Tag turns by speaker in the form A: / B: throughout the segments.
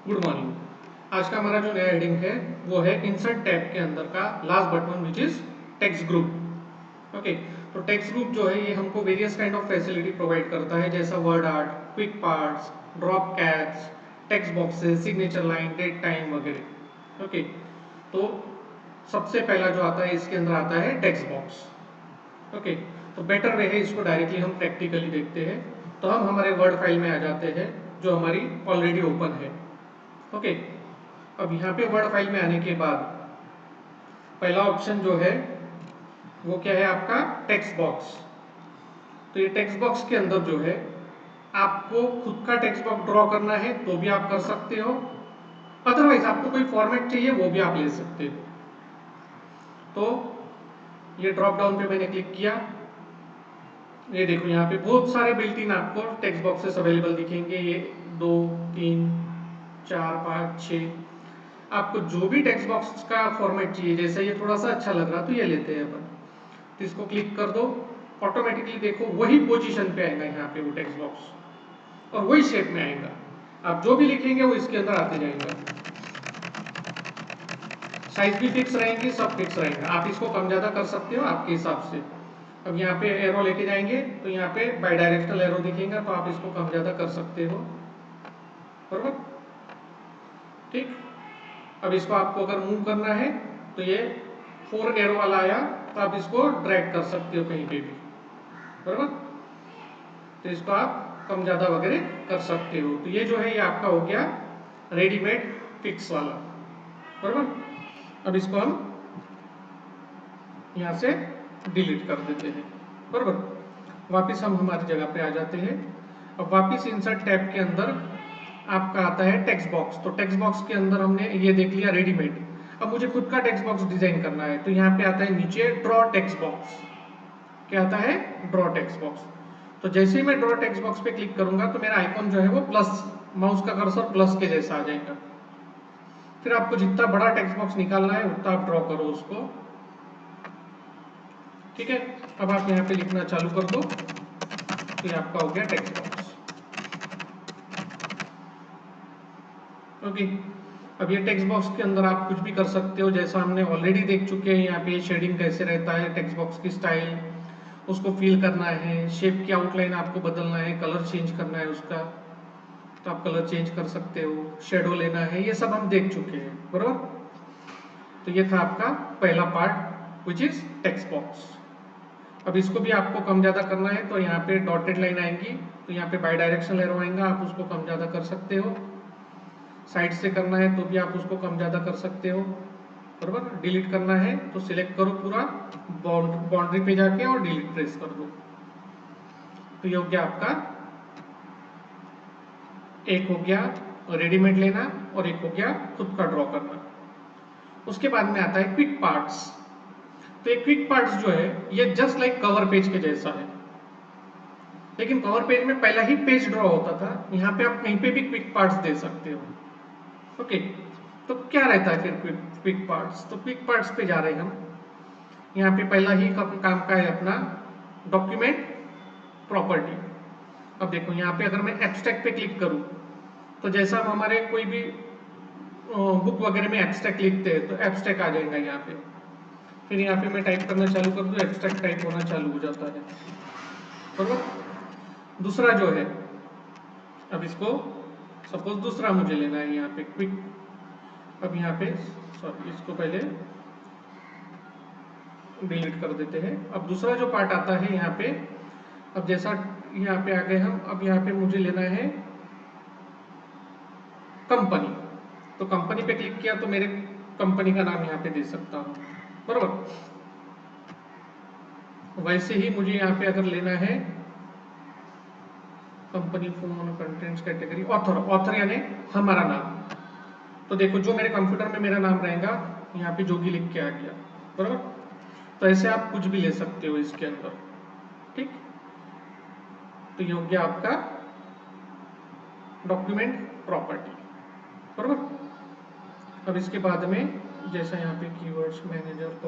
A: Good morning. आज का हमारा जो नया हेडिंग है वो है इंसर्ट टैब के अंदर का last button which is text group. Okay, तो टेक्स्ट ग्रुप जो है ये हमको various kind of facility provide करता है, जैसा word art, quick parts, drop caps, text boxes, signature line, date time वगैरह। ओके, तो सबसे पहला जो आता है इसके अंदर आता है टेक्स्ट बॉक्स। ओके, तो बेटर वे है इसको डायरेक्टली हम प्रैक्टिकली देखते हैं। तो हम हमारे वर्ड फाइल में आ जाते हैं जो हमारी ऑलरेडी ओपन है। ओके, अब यहाँ पे वर्ड फाइल में आने के बाद पहला ऑप्शन जो है वो क्या है आपका टेक्स्ट बॉक्स। तो ये टेक्स्ट बॉक्स के अंदर जो है आपको खुद का टेक्स्ट बॉक्स ड्रॉ करना है तो भी आप कर सकते हो, अदरवाइज आपको कोई फॉर्मेट चाहिए वो भी आप ले सकते हो। तो ये ड्रॉप डाउन पे मैंने क्लिक किया, ये देखो यहाँ पे बहुत सारे बिल्ट इन आपको टेक्स्ट बॉक्सेस अवेलेबल दिखेंगे। ये 2 3 4 5 6, आपको जो भी टेक्स्ट बॉक्स का फॉर्मेट चाहिए, जैसे ये थोड़ा सा अच्छा लग रहा तो ये लेते हैं अपन। तो इसको क्लिक कर दो, ऑटोमेटिकली देखो वही पोजीशन पे आएगा यहाँ पे वो टेक्स्ट बॉक्स और वही शेप में आएगा। आप जो भी लिखेंगे वो इसके अंदर आते जाएंगे, साइज भी फिक्स रहेंगे, सब फिक्स रहेगा। आप इसको कम ज्यादा कर सकते हो आपके हिसाब से। अब यहाँ पे एरो लेके जाएंगे तो यहाँ पे बाई डायरेक्शनल एरो दिखेगा, तो आप इसको कम ज्यादा कर सकते हो, बरोबर। ठीक, अब इसको आपको अगर मूव करना है तो ये 4 एरो वाला आया तो आप इसको ड्रैग कर सकते हो कहीं पे भी, बराबर। तो इसको आप कम ज्यादा वगैरह कर सकते हो। तो ये जो है ये आपका हो गया रेडीमेड फिक्स वाला, बराबर। अब इसको हम यहाँ से डिलीट कर देते हैं, बराबर। वापिस हम हमारी जगह पे आ जाते हैं। अब वापिस इंसर्ट टैब के अंदर आपका आता है टेक्स्ट बॉक्स। तो टेक्स्ट बॉक्स के अंदर हमने ये देख लिया रेडीमेड। अब मुझे खुद का टेक्स्ट बॉक्स डिजाइन करना है तो यहाँ पे आता है नीचे ड्रॉ टेक्स्ट बॉक्स। क्या आता है? Draw text box. तो जैसे ही मैं ड्रॉ टेक्स्ट बॉक्स पे क्लिक करूंगा तो मेरा आइकॉन जो है वो प्लस, माउस का कर्सर प्लस के जैसा आ जाएगा। फिर आपको जितना बड़ा टेक्स्ट बॉक्स निकालना है उतना आप ड्रॉ करो उसको, ठीक है। अब आप यहाँ पे लिखना चालू कर दो तो ये आपका हो गया टेक्स्ट बॉक्स। ओके, अब ये टेक्स्ट बॉक्स के अंदर आप कुछ भी कर सकते हो, जैसा हमने ऑलरेडी देख चुके हैं। यहाँ पे शेडिंग कैसे रहता है, टेक्स्ट बॉक्स की स्टाइल, उसको फिल करना है, शेप की आउटलाइन आपको बदलना है, कलर चेंज करना है उसका, तो आप कलर चेंज कर सकते हो, शेडो लेना है, ये सब हम देख चुके हैं, बरोबर। तो ये था आपका पहला part which is text box. अब इसको भी आपको कम ज्यादा करना है तो यहाँ पे डॉटेड लाइन आएंगी, तो यहाँ पे बाई डायरेक्शनल एरो आएगा, आप उसको कम ज्यादा कर सकते हो। साइड से करना है तो भी आप उसको कम ज्यादा कर सकते हो, बरोबर। डिलीट करना है तो सिलेक्ट करो पूरा बाउंड्री पे जाके और डिलीट प्रेस कर दो। तो ये हो गया आपका, एक हो गया रेडीमेड लेना और एक हो गया खुद का ड्रॉ करना। उसके बाद में आता है क्विक पार्ट्स। तो ये क्विक पार्ट्स जो है ये जस्ट लाइक कवर पेज के जैसा है, लेकिन कवर पेज में पहला ही पेज ड्रॉ होता था, यहाँ पे आप कहीं पे भी क्विक पार्ट्स दे सकते हो। ओके, तो क्या रहता है फिर क्विक पार्ट्स? तो क्विक पार्ट्स पे जा रहे हैं हम। यहाँ पे पहला ही काम का है अपना डॉक्यूमेंट प्रॉपर्टी। अब देखो यहाँ पे अगर मैं एब्स्ट्रैक्ट पे क्लिक करूँ तो जैसा हम हमारे कोई भी बुक वगैरह में एब्स्ट्रैक्ट लिखते हैं तो एब्स्ट्रैक्ट आ जाएगा यहाँ पे। फिर यहाँ पे मैं टाइप करना चालू कर दूँ, एब्स्ट्रैक्ट टाइप होना चालू हो जाता है, बरोबर। दूसरा जो है, अब इसको सपोज दूसरा मुझे लेना है यहाँ पे क्विक। अब यहाँ पे सॉरी, इसको पहले डिलीट कर देते हैं। अब दूसरा जो पार्ट आता है यहाँ पे, अब जैसा यहाँ पे आ गए हम, अब यहाँ पे मुझे लेना है कंपनी। तो कंपनी पे क्लिक किया तो मेरे कंपनी का नाम यहाँ पे दे सकता हूँ, बरोबर। वैसे ही मुझे यहाँ पे अगर लेना है company phone contents category author, author यानी हमारा नाम, तो देखो जो मेरे कंप्यूटर में मेरा नाम रहेगा यहाँ पे जोगी लिख के आ गया, बरोबर। तो ऐसे आप कुछ भी ले सकते हो इसके अंदर, ठीक। तो ये हो गया आपका डॉक्यूमेंट प्रॉपर्टी, बरोबर। अब इसके बाद में जैसा यहाँ पे कीवर्ड्स मैनेजर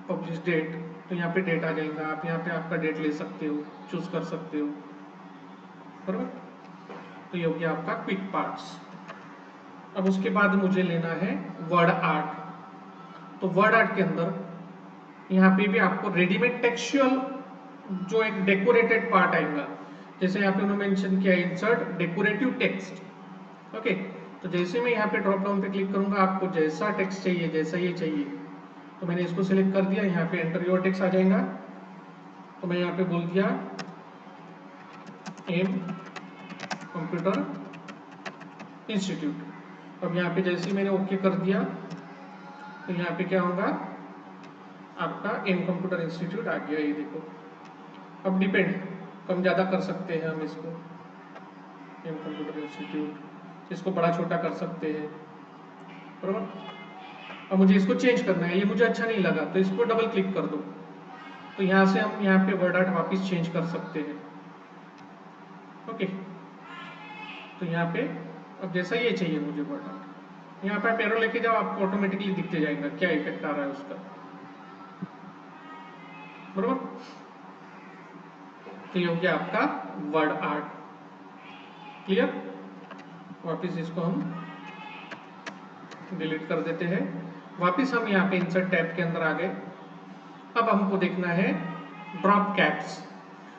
A: पब्लिश डेट, तो यहाँ पे डेट आ जाएगा, आप यहाँ पे आपका डेट ले सकते हो, चूज कर सकते हो, बरोबर। तो ये हो गया आपका क्विक पार्ट्स। अब उसके बाद मुझे लेना है वर्ड आर्ट। तो वर्ड आर्ट के अंदर यहाँ पे भी आपको रेडीमेड टेक्सचुअल जो एक डेकोरेटेड पार्ट आएगा, जैसे यहाँ पे उन्होंने मेंशन किया इंसर्ट डेकोरेटिव टेक्स्ट। ओके, तो जैसे मैं यहाँ पे ड्रॉप डाउन पे क्लिक करूंगा, आपको जैसा टेक्स्ट चाहिए, जैसा ये चाहिए, तो मैंने इसको सिलेक्ट कर दिया। यहाँ पे एंटर योर टेक्स्ट आ जाएगा। तो मैं यहाँ पे बोल दिया एम कंप्यूटर इंस्टीट्यूट। अब यहाँ पे जैसे ही मैंने ओके कर दिया, तो यहाँ पे क्या होगा, आपका एम कंप्यूटर इंस्टीट्यूट आ गया। ये देखो, अब डिपेंड कम ज़्यादा कर सकते हैं हम इसको, एम कंप्यूटर इंस्टीट्यूट, इसको बड़ा छोटा कर सकते हैं, बराबर। अब मुझे इसको चेंज करना है, ये मुझे अच्छा नहीं लगा, तो इसको डबल क्लिक कर दो, तो यहाँ से हम यहाँ पे वर्ड आर्ट वापस चेंज कर सकते हैं। ओके, तो यहाँ पे अब जैसा ये चाहिए मुझे वर्ड आर्ट, यहाँ पे आप एरो लेके जाओ, आपको ऑटोमेटिकली दिखते जाएगा क्या इफेक्ट आ रहा है उसका, बराबर। तो ये हो गया आपका वर्ड आर्ट। क्लियर? वापिस इसको हम डिलीट कर देते हैं। वापिस हम यहाँ पे इंसर्ट टैब के अंदर आ गए। अब हमको देखना है ड्रॉप कैप्स।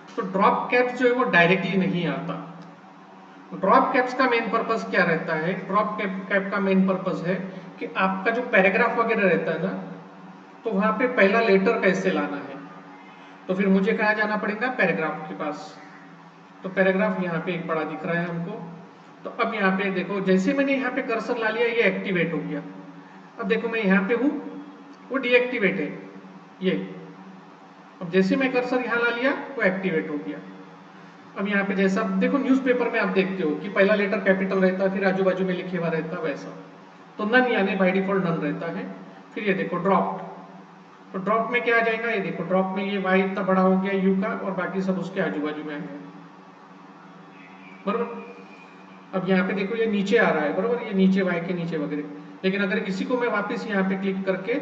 A: तो ड्रॉप कैप्स जो है वो डायरेक्टली नहीं आता। ड्रॉप कैप्स का मेन पर्पस क्या रहता है? ड्रॉप कैप का मेन पर्पस है कि आपका जो पैराग्राफ वगैरह रहता है ना, तो वहां पे पहला लेटर कैसे लाना है। तो फिर मुझे कहाँ जाना पड़ेगा? पैराग्राफ के पास। तो पैराग्राफ यहाँ पे एक बड़ा दिख रहा है हमको। तो अब यहाँ पे देखो, जैसे मैंने यहाँ पे कर्सर ला लिया, ये एक्टिवेट हो गया। अब देखो मैं यहाँ पे हूँ, वो डीएक्टिवेट है ये। अब जैसे मैं कर्सर यहाँ ला लिया, वो एक्टिवेट हो गया। अब यहाँ पे जैसा देखो न्यूज़पेपर में आप देखते हो कि पहला लेटर कैपिटल रहता है, फिर आजू बाजू में लिखे हुआ रहता है, वैसा। तो नन यानी बाय डिफॉल्ट नन रहता है। फिर ये देखो ड्रॉप, तो ड्रॉप में क्या आ जाएगा? ये देखो ड्रॉप में ये वाई इतना बड़ा हो गया यू का, और बाकी सब उसके आजू बाजू में आ गया, बरोबर। अब यहाँ पे देखो ये नीचे आ रहा है, बरोबर, ये नीचे वाई के नीचे वगैरह। लेकिन अगर इसी को मैं वापस यहाँ पे क्लिक करके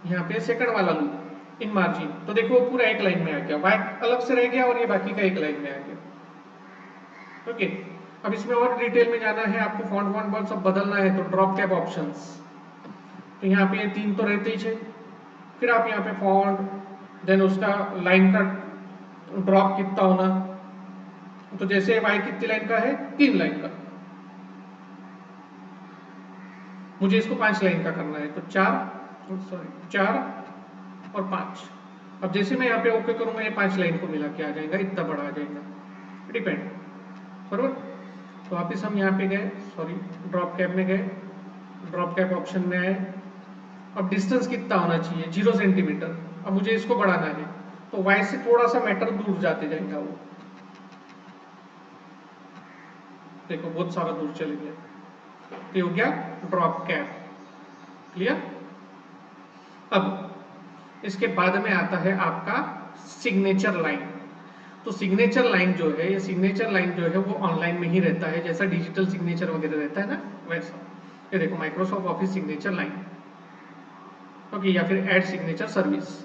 A: यहाँ पे सेकंड वाला लूँ इन मार्जिन, तो देखो पूरा एक लाइन में आ गया, वाई अलग से रह गया और ये बाकी का एक लाइन में आ गया। ओके, अब इसमें और डिटेल में जाना है आपको, फॉन्ट वॉन्ट सब बदलना है, तो ड्रॉप कैप ऑप्शंस। तो यहाँ पे ये तीन तो रहते ही है। फिर आप यहाँ पे फॉन्ट, देन उसका लाइन का ड्रॉप कितना होना, तो जैसे वाई कितनी लाइन का है? 3 लाइन का, मुझे इसको 5 लाइन का करना है, तो 4 और 5। अब जैसे मैं यहाँ पे ओके करूंगा, ये 5 लाइन को मिला के आ जाएगा, इतना बड़ा आ जाएगा, डिपेंड, बरोबर। तो वापिस हम यहाँ पे गए, सॉरी ड्रॉप कैप में गए, ड्रॉप कैप ऑप्शन में आए। अब डिस्टेंस कितना होना चाहिए? 0 सेंटीमीटर। अब मुझे इसको बढ़ाना है, तो वाई से थोड़ा सा मैटर दूर जाते जाएगा वो, देखो बहुत सारा दूर चले गया। ये हो गया ड्रॉप कैप। क्लियर? अब इसके बाद में आता है आपका सिग्नेचर लाइन। तो सिग्नेचर लाइन जो है, ये सिग्नेचर लाइन जो है वो ऑनलाइन में ही रहता है, जैसा डिजिटल सिग्नेचर वगैरह रहता है ना, वैसा। ये देखो Microsoft office signature line, okay, या फिर ऐड सिग्नेचर सर्विस।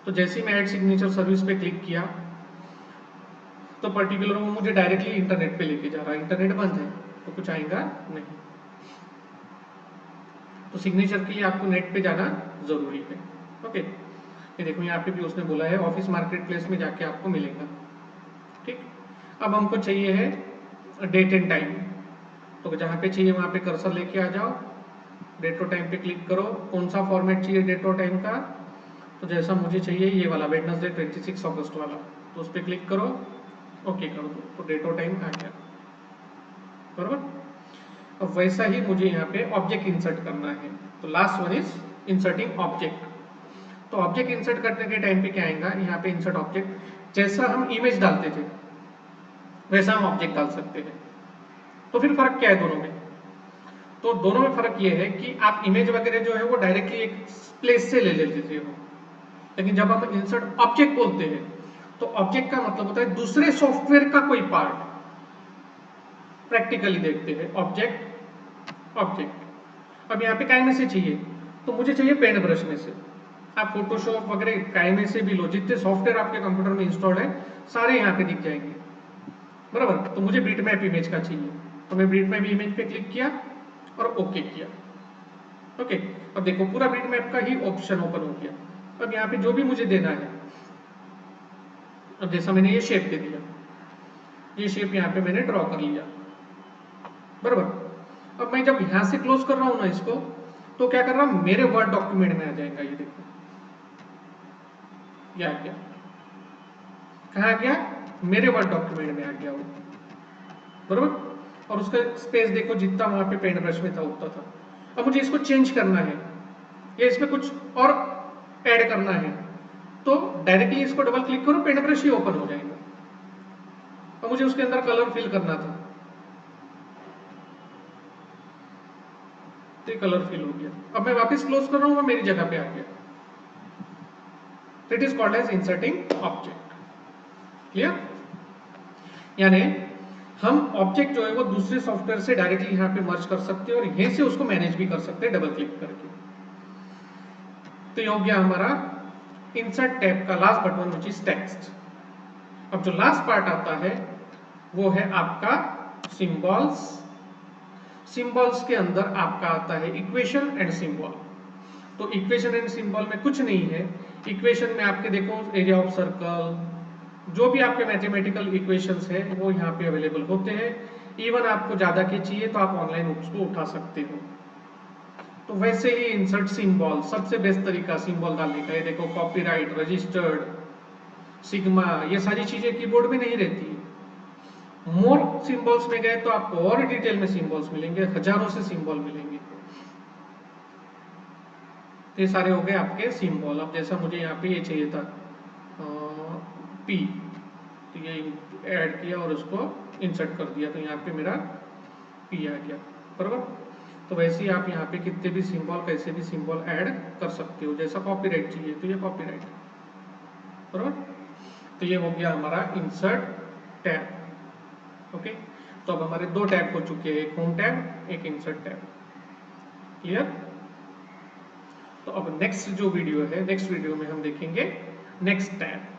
A: तो जैसे ही मैं ऐड सिग्नेचर सर्विस पे क्लिक किया, तो पर्टिकुलर वो मुझे डायरेक्टली इंटरनेट पे लेके जा रहा है। इंटरनेट बंद है तो कुछ आएगा नहीं, तो सिग्नेचर के लिए आपको नेट पे जाना जरूरी है। ओके, ये देखो यहाँ पे भी उसने बोला है ऑफिस मार्केट प्लेस में जाके आपको मिलेगा। ठीक, अब हमको चाहिए है डेट एंड टाइम, तो जहाँ पे चाहिए वहाँ पे कर्सर लेके आ जाओ, डेट और टाइम पे क्लिक करो। कौन सा फॉर्मेट चाहिए डेट और टाइम का? तो जैसा मुझे चाहिए ये वाला, वेडनेसडे 26 अगस्त वाला, तो उस पर क्लिक करो, ओके कर दो, तो डेट और टाइम आ गया, बराबर। अब वैसा ही मुझे यहाँ पे ऑब्जेक्ट इंसर्ट करना है, तो last one is inserting object. तो ऑब्जेक्ट इंसर्ट करने के टाइम पे क्या आएगा? यहाँ पे इंसर्ट ऑब्जेक्ट, जैसा हम इमेज डालते थे वैसा हम ऑब्जेक्ट डाल सकते हैं। तो फिर फर्क क्या है दोनों में? तो दोनों में फर्क ये है कि आप इमेज वगैरह जो है वो डायरेक्टली एक प्लेस से ले लेते हो, लेकिन जब हम इंसर्ट ऑब्जेक्ट बोलते हैं तो ऑब्जेक्ट का मतलब होता है दूसरे सॉफ्टवेयर का कोई पार्ट। प्रैक्टिकली देखते हैं, ऑब्जेक्ट ऑब्जेक्ट। अब यहाँ पे काय में से चाहिए? तो मुझे चाहिए पेंट ब्रश में से। आप फोटोशॉप वगैरह काय में से भी लो, जितने सॉफ्टवेयर आपके कंप्यूटर में इंस्टॉल है सारे यहाँ पे दिख जाएंगे, बराबर। तो मुझे बिटमैप इमेज का चाहिए, तो मैं बिटमैप इमेज पे क्लिक किया और ओके किया। ओके, अब देखो पूरा बिटमैप का ही ऑप्शन ओपन हो गया। अब यहाँ पे जो भी मुझे देना है, अब जैसा मैंने ये शेप दे दिया, ये शेप यहाँ पे मैंने ड्रॉ कर लिया, बराबर। अब मैं जब यहां से क्लोज कर रहा हूं ना इसको, तो क्या कर रहा हूं, मेरे वर्ड डॉक्यूमेंट में आ जाएगा। ये देखो, ये आ गया। कहाँ आ गया, मेरे वर्ड डॉक्यूमेंट में आ गया वो, बराबर। और उसका स्पेस देखो, जितना वहां पे पेंट ब्रश में था उतना था। अब मुझे इसको चेंज करना है या इसमें कुछ और ऐड करना है, तो डायरेक्टली इसको डबल क्लिक करो, पेंट ब्रश ही ओपन हो जाएगा। अब मुझे उसके अंदर कलर फिल करना था, तो ये कलर फिल हो गया। अब मैं वापस क्लोज कर रहा हूं, वो मेरी जगह पे आ गया। It is called as inserting object. Clear? यानी हम ऑब्जेक्ट जो है वो दूसरे सॉफ्टवेयर से डायरेक्टली यहाँ पे मर्ज कर सकते हैं और यहीं से उसको मैनेज भी कर सकते हैं डबल क्लिक करके। तो ये हो गया हमारा इंसर्ट टैब का last button which is text. अब जो लास्ट पार्ट आता है वो है आपका सिंबल्स। सिंबल्स के अंदर आपका आता है इक्वेशन एंड सिंबल। तो इक्वेशन एंड सिंबल में कुछ नहीं है। इक्वेशन में आपके देखो एरिया ऑफ सर्कल, जो भी आपके मैथमेटिकल इक्वेशंस है वो यहाँ पे अवेलेबल होते हैं। इवन आपको ज्यादा के चाहिए तो आप ऑनलाइन उसको उठा सकते हो। तो वैसे ही इंसर्ट सिंबल सबसे बेस्ट तरीका सिंबल डालने का। ये देखो कॉपीराइट, रजिस्टर्ड, सिग्मा, ये सारी चीजें कीबोर्ड में नहीं रहती है। मोर सिंबल्स में गए तो आपको और डिटेल में सिंबल्स मिलेंगे, हजारों से सिंबल मिलेंगे। तो ये सारे हो गए आपके सिंबल। अब जैसा मुझे यहाँ पे ये चाहिए था पी, तो ये ऐड किया और उसको इंसर्ट कर दिया, तो यहाँ पे मेरा पी आ गया, बराबर। तो वैसे ही आप यहाँ पे कितने भी सिंबल, कैसे भी सिंबल ऐड कर सकते हो। जैसा कॉपीराइट चाहिए तो ये कॉपीराइट, बराबर। तो ये हो गया हमारा इंसर्ट टैब। ओके, तो अब हमारे दो टैब हो चुके हैं, एक होम टैब, एक इंसर्ट टैब। क्लियर? तो अब नेक्स्ट जो वीडियो है, नेक्स्ट वीडियो में हम देखेंगे नेक्स्ट टैब।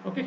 A: ओके।